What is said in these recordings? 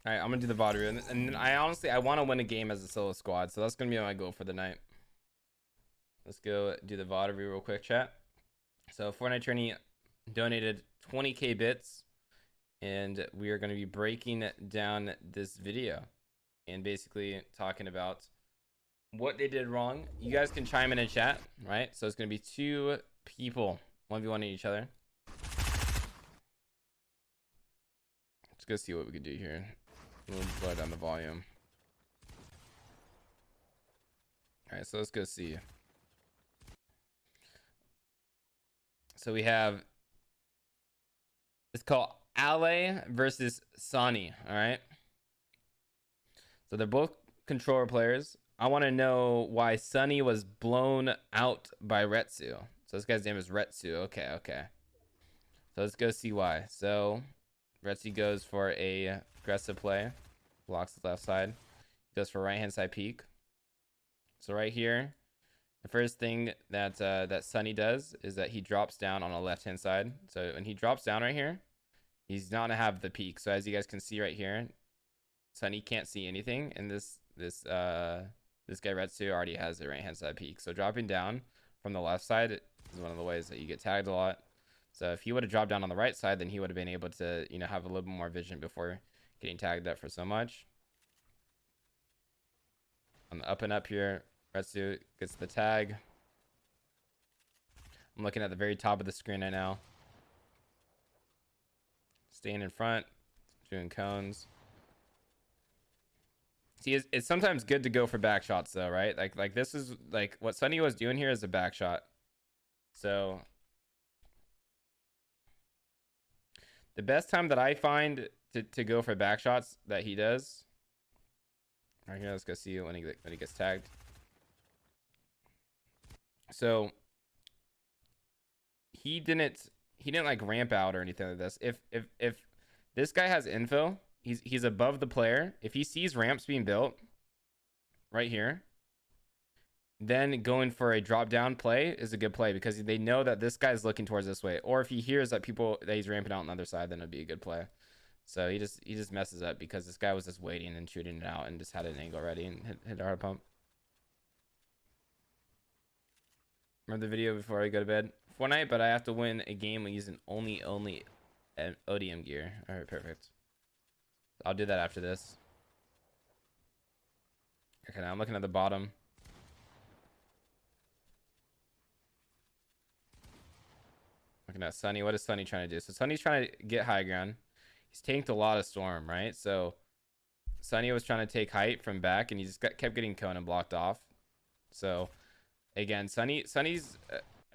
All right, I'm gonna do the VOD, and I honestly want to win a game as a solo squad, so that's gonna be my goal for the night. Let's go do the VOD real quick, chat. So Fortnite Tourney donated 20k bits, and we are gonna be breaking down this video and basically talking about what they did wrong. You guys can chime in chat, right? So it's gonna be two people 1v1 each other. Let's go see what we can do here. We'll blow down the volume. All right, so let's go see. So we have, it's called Ale versus Sonny. All right. So they're both controller players. I want to know why Sonny was blown out by Retsu. So this guy's name is Retsu. Okay, okay. So let's go see why. So Retsu goes for a aggressive play, blocks the left side, goes for right hand side peek. So right here, the first thing that that Sonny does is that he drops down on the left hand side. So when he drops down right here, he's not gonna have the peek. So as you guys can see right here, Sonny can't see anything, and this guy Retsu already has the right hand side peek. So dropping down from the left side is one of the ways that you get tagged a lot. So if he would have dropped down on the right side, then he would have been able to, you know, have a little bit more vision before getting tagged up for so much. On the up and up here, Retsu gets the tag. I'm looking at the very top of the screen right now. Staying in front, doing cones. See, it's sometimes good to go for back shots though, right? Like this is like what Sonny was doing here is a back shot. So the best time that I find to go for back shots that he does. Right here, let's go see when he gets tagged. So he didn't like ramp out or anything like this. If this guy has info, he's above the player. If he sees ramps being built right here, then going for a drop down play is a good play because they know that this guy's looking towards this way. Or if he hears that he's ramping out on the other side, then it'd be a good play. So he just messes up because this guy was just waiting and shooting it out and just had an angle ready and hit a hard pump. Remember the video before I go to bed? Fortnite, but I have to win a game using only ODM gear. All right, perfect. I'll do that after this. Okay, now I'm looking at the bottom. Looking at Sonny. What is Sonny trying to do? So Sonny's trying to get high ground. He's tanked a lot of Storm, right? So Sonny was trying to take height from back, and he just kept getting cone and blocked off. So again, Sonny's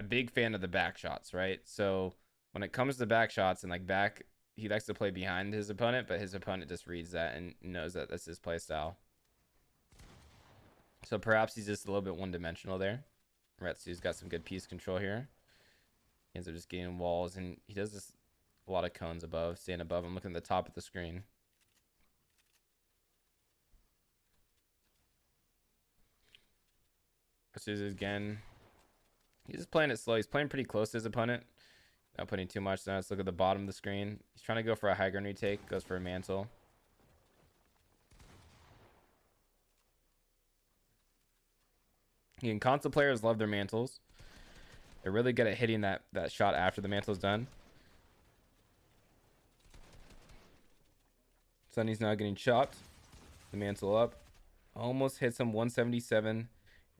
a big fan of the back shots, right? So when it comes to back shots and like back, he likes to play behind his opponent, but his opponent just reads that and knows that that's his play style. So perhaps he's just a little bit one-dimensional there. Retsu's got some good piece control here. He ends up just getting walls, and he does this a lot of cones above, staying above. I'm looking at the top of the screen. Retsu's again. He's just playing it slow. He's playing pretty close to his opponent. Not putting too much. Now let's look at the bottom of the screen. He's trying to go for a high ground retake. Goes for a mantle. Again, console players love their mantles. They're really good at hitting that shot after the mantle's done. Sonny's now getting chopped. The mantle up. Almost hits him 177.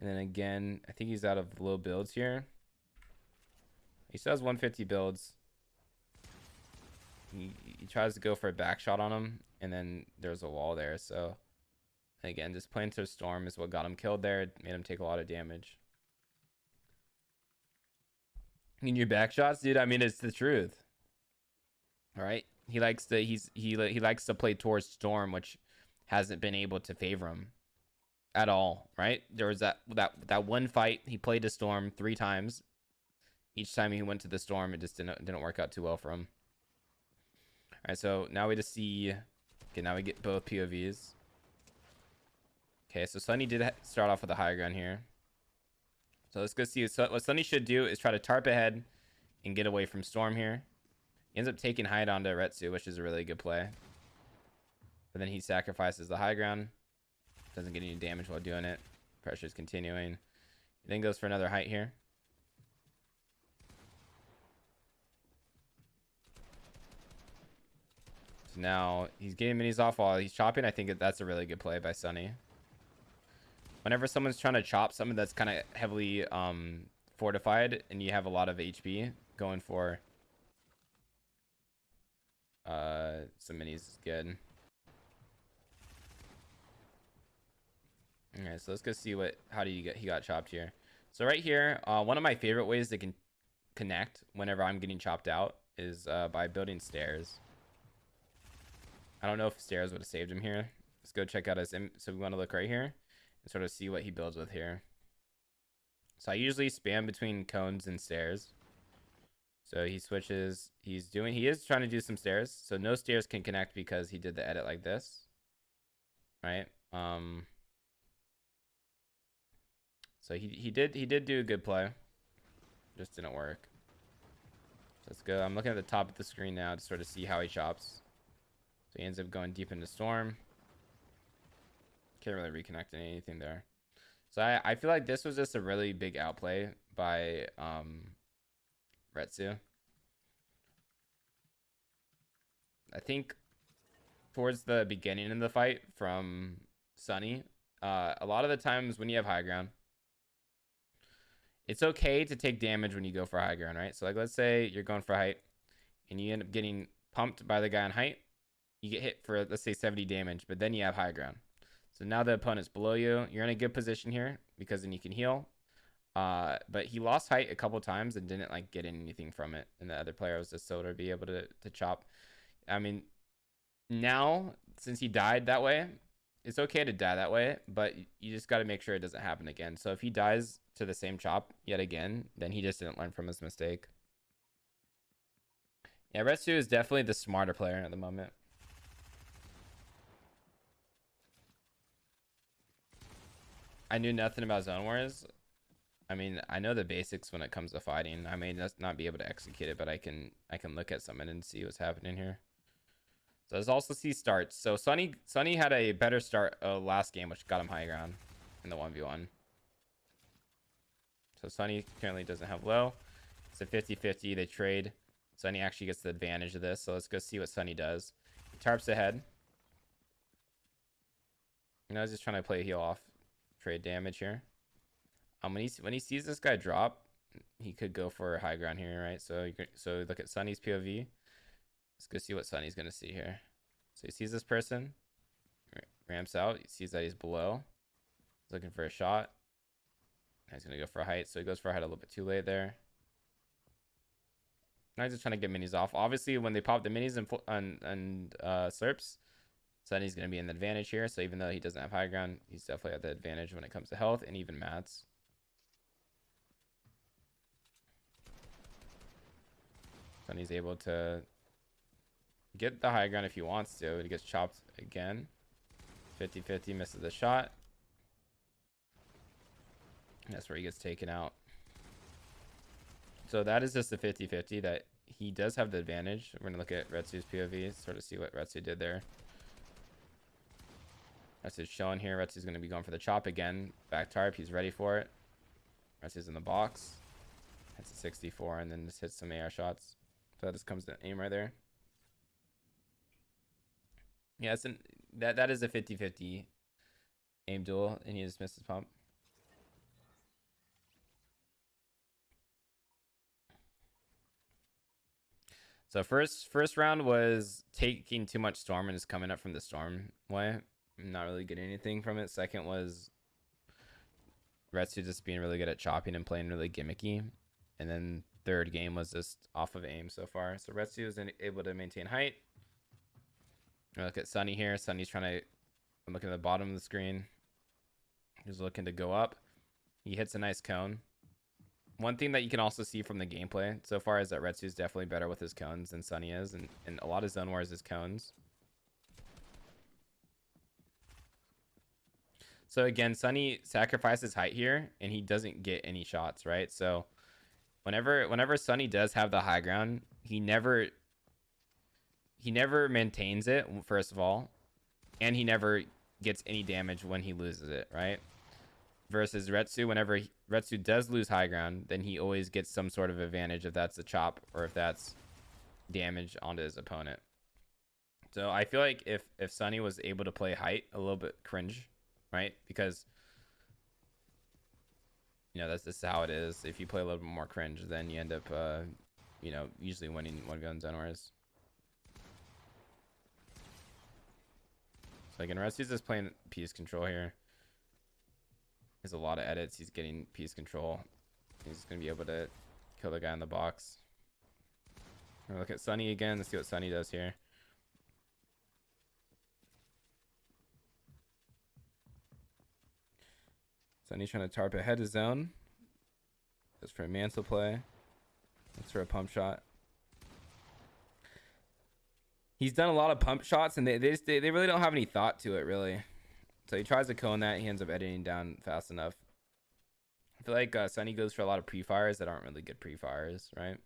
And then again, I think he's out of low builds here. He still has 150 builds. He tries to go for a back shot on him, and then there's a wall there. So again, just playing to a storm is what got him killed there. It made him take a lot of damage. In your back shots, dude, I mean, it's the truth. All right, he likes to play towards storm, which hasn't been able to favor him at all, right? There was that one fight he played to storm 3 times. Each time he went to the storm, it just didn't work out too well for him. All right, so now we just see. Okay, now we get both POVs. Okay, so Sonny did start off with a high ground here. So let's go see what Sonny should do is try to tarp ahead and get away from storm here. He ends up taking height onto Retsu, which is a really good play. but then he sacrifices the high ground. Doesn't get any damage while doing it. Pressure's continuing. He then goes for another height here. So now he's getting minis off while he's chopping. I think that's a really good play by Sunny. Whenever someone's trying to chop something that's kind of heavily fortified and you have a lot of HP, going for some minis is good. All right, so let's go see how do you get he got chopped here. So right here, one of my favorite ways to connect whenever I'm getting chopped out is by building stairs. I don't know if stairs would have saved him here. Let's go check out his so we want to look right here and sort of see what he builds with here. So I usually spam between cones and stairs. So he switches. He is trying to do some stairs. So no stairs can connect because he did the edit like this. Right? So he did do a good play. Just didn't work. So let's go. I'm looking at the top of the screen now to sort of see how he chops. So he ends up going deep into storm. Can't really reconnect anything there. So I feel like this was just a really big outplay by Retsu. I think towards the beginning of the fight from Sunny, a lot of the times when you have high ground, it's okay to take damage when you go for high ground, right? So like let's say you're going for height and you end up getting pumped by the guy on height. You get hit for, let's say, 70 damage, but then you have high ground. So now the opponent's below you. You're in a good position here because then you can heal. But he lost height a couple times and didn't like get anything from it. And the other player was just so to be able to chop. I mean, now since he died that way, it's okay to die that way, but you just got to make sure it doesn't happen again. So if he dies to the same chop yet again, then he just didn't learn from his mistake. Yeah, Retsu is definitely the smarter player at the moment. I knew nothing about Zone Wars. I mean, I know the basics when it comes to fighting. I may not be able to execute it, but I can look at something and see what's happening here. So let's also see starts. So Sunny had a better start last game, which got him high ground in the 1v1. So Sunny currently doesn't have low. It's a 50-50. They trade. Sunny actually gets the advantage of this. So let's go see what Sunny does. He tarps ahead. You know, he's just trying to play heal off. Trade damage here. When he sees this guy drop, he could go for high ground here, right? So look at Sunny's POV. Let's go see what Sunny's gonna see here. So he sees this person, ramps out. He sees that he's below. He's looking for a shot. Now he's gonna go for a height. So he goes for a height a little bit too late there. Now he's just trying to get minis off. Obviously, when they pop the minis and slurps, Sunny's going to be in the advantage here. So even though he doesn't have high ground, he's definitely at the advantage when it comes to health and even mats. Sunny's able to get the high ground if he wants to. He gets chopped again. 50-50, misses the shot. That's where he gets taken out. So that is just a 50-50 that he does have the advantage. We're going to look at Retsu's POV, sort of see what Retsu did there. Retsu's showing here. Retsu's going to be going for the chop again. Back tarp. He's ready for it. Retsu's in the box. Hits a 64 and then just hits some AR shots. So that just comes to aim right there. Yeah, that is a 50-50 aim duel, and he just missed his pump. So first round was taking too much storm and just coming up from the storm way. Not really getting anything from it. Second was Retsu just being really good at chopping and playing really gimmicky. And then third game was just off of aim so far. So Retsu was able to maintain height. Look at Sunny here. Sunny's trying to... I'm looking at the bottom of the screen. He's looking to go up. He hits a nice cone. One thing that you can also see from the gameplay so far is that Retsu is definitely better with his cones than Sunny is. And a lot of Zone Wars is cones. So again, Sunny sacrifices height here, and he doesn't get any shots, right? So whenever Sunny does have the high ground, he never maintains it, first of all. and he never gets any damage when he loses it, right? Versus Retsu, whenever Retsu does lose high ground, then he always gets some sort of advantage if that's a chop or if that's damage onto his opponent. So I feel like if Sunny was able to play height a little bit cringe, right? Because that's just how it is. If you play a little bit more cringe, then you end up usually winning one gun zone wars. So again, Retsu's just playing piece control here. There's a lot of edits. He's getting piece control. He's gonna be able to kill the guy in the box. We'll look at Sunny again. Let's see what Sunny does here. Sunny's trying to tarp ahead of zone. Goes for a mantle play. Looks for a pump shot. He's done a lot of pump shots, and they really don't have any thought to it, really. So he tries to cone that. He ends up editing down fast enough. I feel like Sunny goes for a lot of pre-fires that aren't really good pre-fires, right?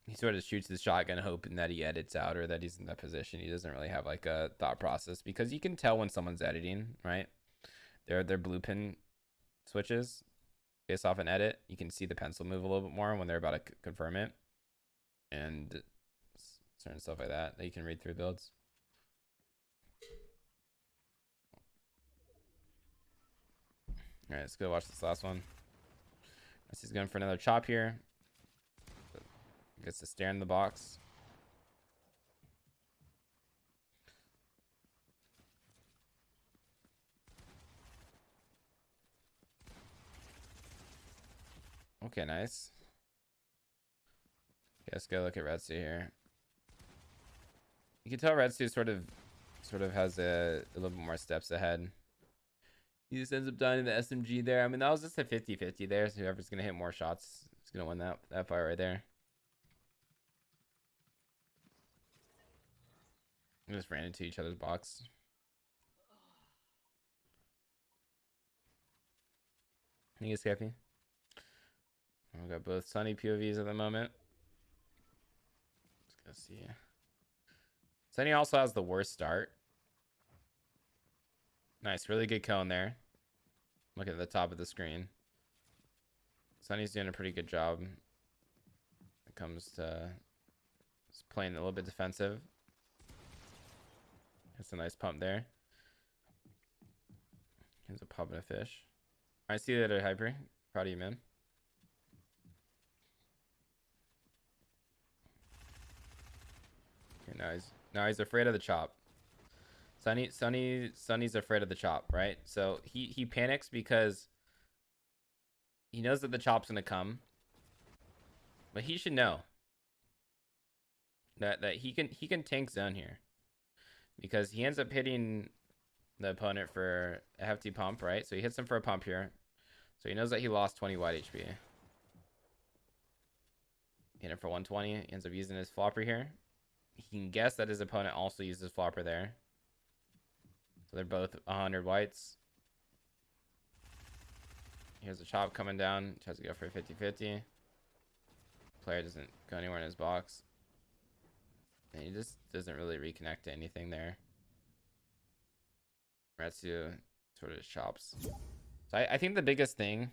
He sort of shoots his shotgun hoping that he edits out or that he's in that position. He doesn't really have like a thought process, because you can tell when someone's editing, right? Their blue pin switches based off an edit. You can see the pencil move a little bit more when they're about to confirm it, and certain stuff like that you can read through builds. All right, let's go watch this last one. He's going for another chop here. Gets to stare in the box. Okay, nice. Okay, let's go look at Retsu here. You can tell Retsu sort of has a little bit more steps ahead. He just ends up dying in the SMG there. I mean, that was just a 50-50 there. So whoever's gonna hit more shots is gonna win that fight right there. We just ran into each other's box. He is happy. We got both Sunny POVs at the moment. Let's go see. Sunny also has the worst start. Nice, really good cone there. Look at the top of the screen. Sunny's doing a pretty good job when it comes to just playing a little bit defensive. That's a nice pump there. Here's a pub and a fish. I see you later, Hyper. Proud of you, man. Okay, now he's afraid of the chop. Sunny's afraid of the chop, right? So he panics because he knows that the chop's gonna come, but he should know that he can tank zone here, because he ends up hitting the opponent for a hefty pump, right? So he hits him for a pump here, so he knows that he lost 20 white HP. Hit him for 120. He ends up using his flopper here. He can guess that his opponent also uses flopper there. So they're both 100 whites. Here's a chop coming down. Tries to go for a 50-50. Player doesn't go anywhere in his box. And he just doesn't really reconnect to anything there. Retsu sort of just chops. So I think the biggest thing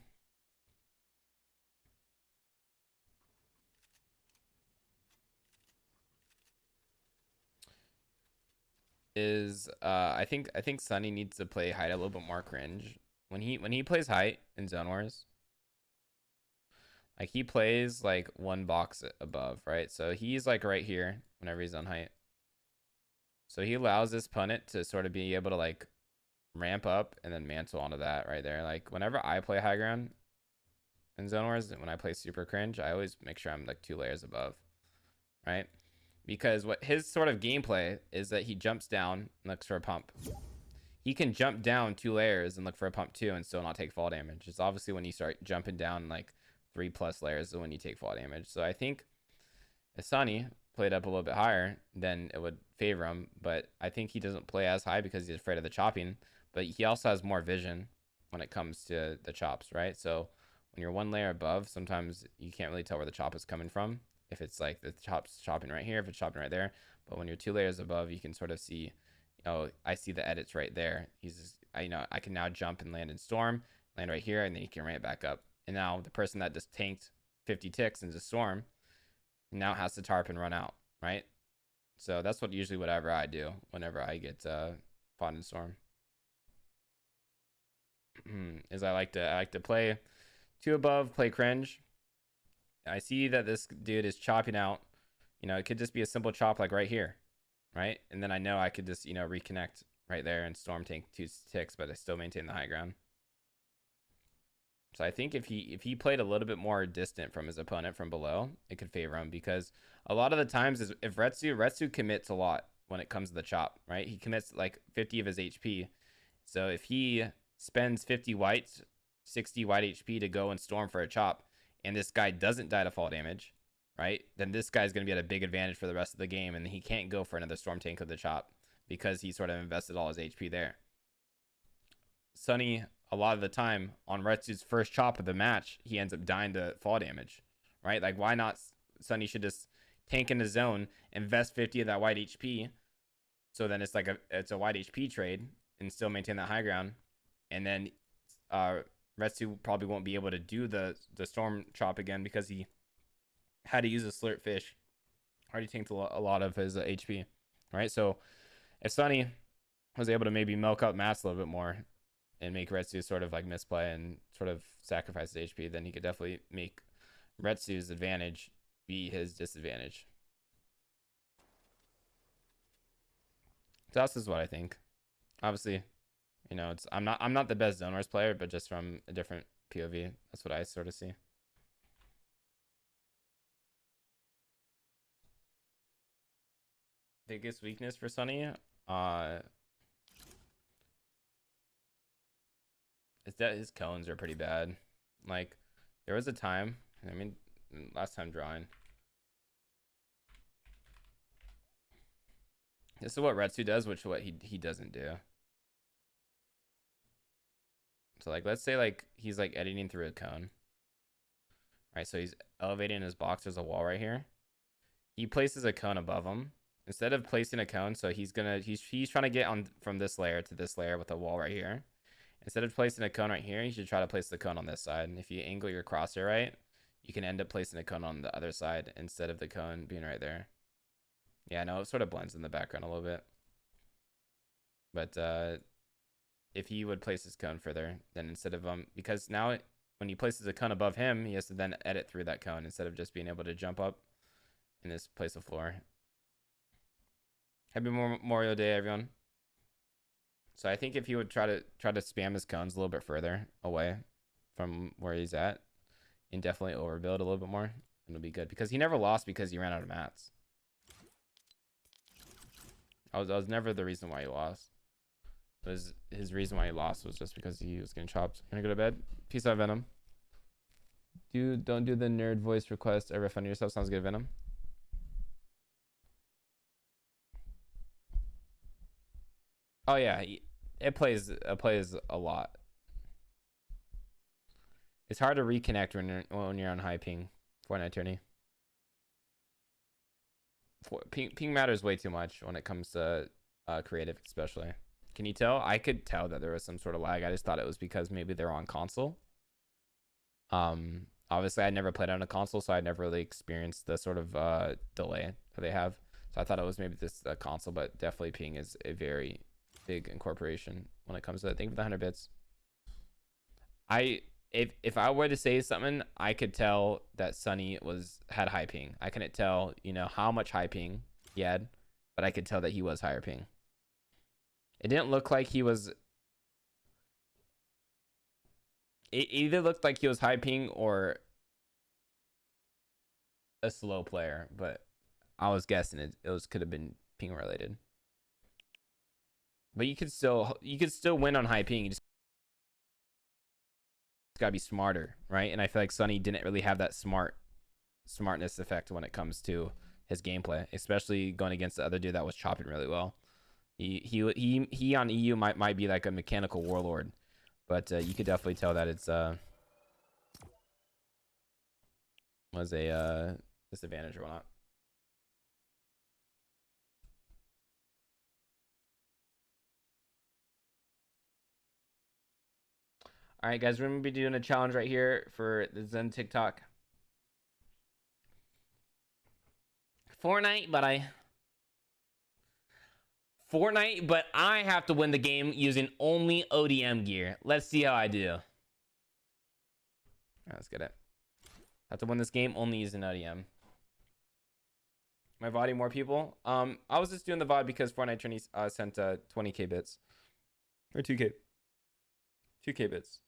is I think Sunny needs to play height a little bit more cringe. When he plays height in Zone Wars, like he plays like one box above, right? So he's like right here whenever he's on height. So he allows this opponent to sort of be able to like ramp up and then mantle onto that right there. Like whenever I play high ground in Zone Wars, when I play super cringe, I always make sure I'm like 2 layers above, right? Because what his sort of gameplay is that he jumps down and looks for a pump. He can jump down 2 layers and look for a pump too and still not take fall damage. It's obviously when you start jumping down like 3+ layers is when you take fall damage. So I think if Sunny played up a little bit higher, then it would favor him. But I think he doesn't play as high because he's afraid of the chopping. But he also has more vision when it comes to the chops, right? So when you're one layer above, sometimes you can't really tell where the chop is coming from. If it's like the chop's chopping right here, if it's chopping right there. But when you're 2 layers above, you can sort of see, oh, I see the edits right there. He's just, I can now jump and land in Storm, land right here, and then you can ramp back up. And now the person that just tanked 50 ticks into Storm now has to tarp and run out, right? So that's whatever I do whenever I get fought in Storm. Is I like to play 2 above, play cringe. I see that this dude is chopping out. It could just be a simple chop like right here, right? And then I know I could just, reconnect right there and Storm tank 2 ticks, but I still maintain the high ground. So I think if he played a little bit more distant from his opponent from below, it could favor him, because a lot of the times if Retsu commits a lot when it comes to the chop, right? He commits like 50 of his HP. So if he spends 50 white, 60 white HP to go and Storm for a chop, and this guy doesn't die to fall damage, right? Then this guy's going to be at a big advantage for the rest of the game, and he can't go for another Storm tank with the chop because he sort of invested all his HP there. Sunny, a lot of the time, on Retsu's first chop of the match, he ends up dying to fall damage, right? Like, why not? Sunny should just tank in the zone, invest 50 of that white HP, so then it's like it's a white HP trade, and still maintain that high ground. And then Retsu probably won't be able to do the Storm chop again because he had to use a slurp fish. Already tanked a lot of his HP, right? So if Sunny was able to maybe milk out Mats a little bit more and make Retsu sort of like misplay and sort of sacrifice his HP, then he could definitely make Retsu's advantage be his disadvantage. So that's just what I think. Obviously, I'm not the best Zone Wars player, but just from a different POV, that's what I sort of see. Biggest weakness for Sunny, is that his cones are pretty bad. Like, there was a time, last time drawing, this is what Retsu does, which what he doesn't do. So like, let's say like he's like editing through a cone, right? So he's elevating his box. There's a wall right here. He places a cone above him instead of placing a cone. So he's trying to get on from this layer to this layer with a wall right here. Instead of placing a cone right here, you should try to place the cone on this side. And if you angle your crosshair right, you can end up placing a cone on the other side instead of the cone being right there. Yeah, no, it sort of blends in the background a little bit. But if he would place his cone further, then instead of because now when he places a cone above him, he has to then edit through that cone instead of just being able to jump up and just place a floor. Happy Memorial Day, everyone. So I think if he would try to spam his cones a little bit further away from where he's at and definitely overbuild a little bit more, it'll be good, because he never lost because he ran out of mats. I was never the reason why he lost. His reason why he lost was just because he was getting chopped. Gonna go to bed. Peace out, Venom. Don't do the nerd voice request. Ever funny yourself? Sounds good, Venom. Oh yeah, it plays a lot. It's hard to reconnect when you're on high ping. Fortnite tourney. Ping matters way too much when it comes to creative, especially. Can you tell? I could tell that there was some sort of lag. I just thought it was because maybe they're on console. Obviously I never played on a console, so I never really experienced the sort of delay that they have. So I thought it was maybe this console, but definitely ping is a very big incorporation when it comes to that. Thank you for the 100 bits. If I were to say something, I could tell that Sunny had high ping. I couldn't tell, how much high ping he had, but I could tell that he was higher ping. It didn't look like he was. It either looked like he was high ping or a slow player, but I was guessing it could have been ping related. But you could still win on high ping. You just gotta be smarter, right? And I feel like Sunny didn't really have that smartness effect when it comes to his gameplay, especially going against the other dude that was chopping really well. He on EU might be like a mechanical warlord, but you could definitely tell that it's was a disadvantage or whatnot. All right, guys, we're gonna be doing a challenge right here for the Zen TikTok. Fortnite, but I have to win the game using only ODM gear. Let's see how I do. All right, let's get it. Have to win this game only using ODM. Am I VODing more people? I was just doing the VOD because Fortnite Trini sent 20k bits or 2k bits.